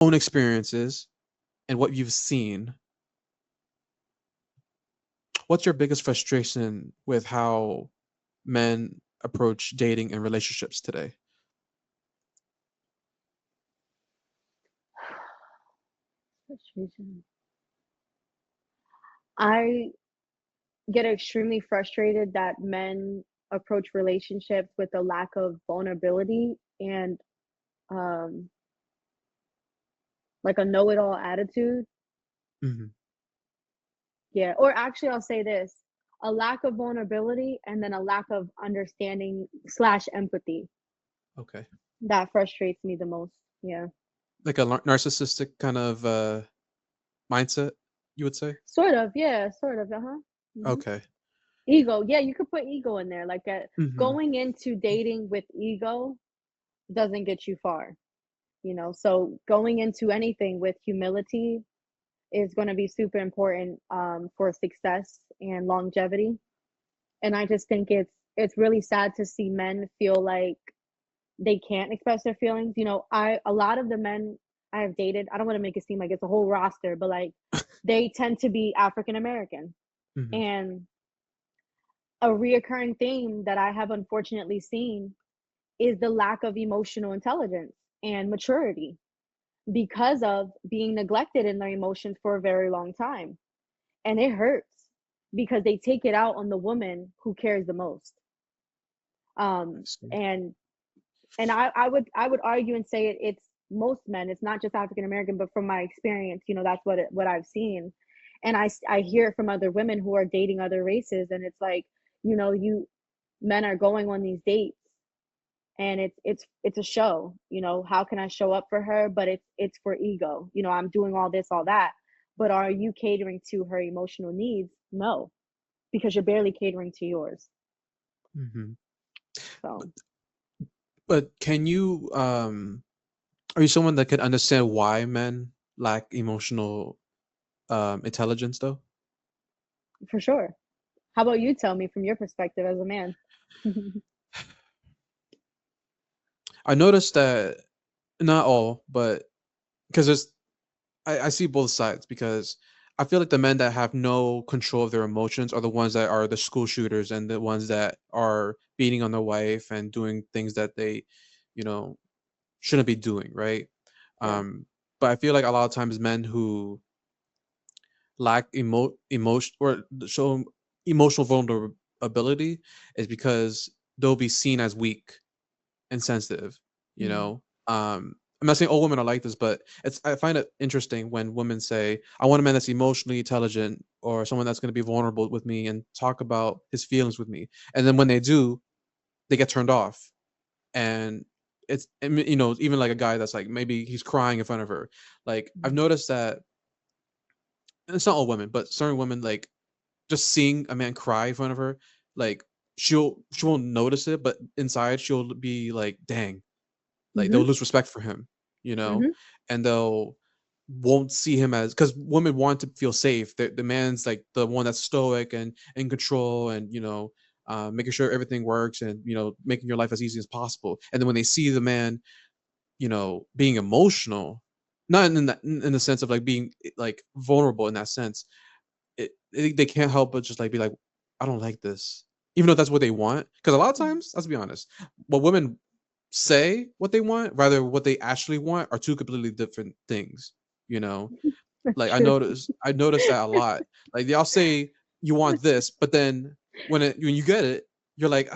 own experiences and what you've seen, what's your biggest frustration with how men approach dating and relationships today? Frustration. I get extremely frustrated that men approach relationships with a lack of vulnerability and um like a know-it-all attitude. Mhm. Yeah, or actually I'll say this, a lack of vulnerability and then a lack of understanding slash empathy. Okay. That frustrates me the most. Yeah. Like a narcissistic kind of mindset, you would say? Sort of, yeah, sort of, uh-huh. Mhm. Okay. Ego, yeah, you could put ego in there, like, Mhm. going into dating with ego doesn't get you far, so going into anything with humility is gonna be super important, for success and longevity, and I just think it's really sad to see men feel like they can't express their feelings, I a lot of the men I have dated, I don't wanna make it seem like it's a whole roster, but, like, they tend to be African American, Mhm. and a reoccurring theme that I have unfortunately seen is the lack of emotional intelligence and maturity because of being neglected in their emotions for a very long time. And it hurts because they take it out on the woman who cares the most. I see. And I would argue and say it's most men. It's not just African American, but from my experience, that's what I've seen. And I hear it from other women who are dating other races, and it's like, you men are going on these dates and it's a show, how can I show up for her, but it's for ego, I'm doing all this, all that, but are you catering to her emotional needs? No, because you're barely catering to yours. Mhm. But So can you are you someone that could understand why men lack emotional intelligence though? for sure. How about you tell me from your perspective as a man? I noticed that not all, but because I see both sides because I feel like the men that have no control of their emotions are the ones that are the school shooters and the ones that are beating on their wife and doing things that they, you know, shouldn't be doing, right? Yeah. But I feel like a lot of times men who lack emotion or show emotional vulnerability is because they'll be seen as weak and sensitive, you Mhm. know? I'm not saying all women are like this, but I find it interesting when women say, I want a man that's emotionally intelligent or someone that's gonna be vulnerable with me and talk about his feelings with me. And then when they do, they get turned off. And even like a guy that's like maybe he's crying in front of her. Like I've Mhm. noticed that and it's not all women, but certain women like just seeing a man cry in front of her, like she won't notice it, but inside she'll be like, dang, like they'll Mhm. lose respect for him, you know, Mhm. and they'll won't see him as because women want to feel safe. The man's like the one that's stoic and in control, and making sure everything works, and making your life as easy as possible. And then when they see the man, being emotional, not in the sense of like being like vulnerable in that sense, they can't help but just like be like, I don't like this, even though that's what they want. Because a lot of times, let's be honest, what women say what they want, rather what they actually want, are two completely different things. You know, That's like true. I notice that a lot. Like they'll say you want this, but then when you get it, you're like,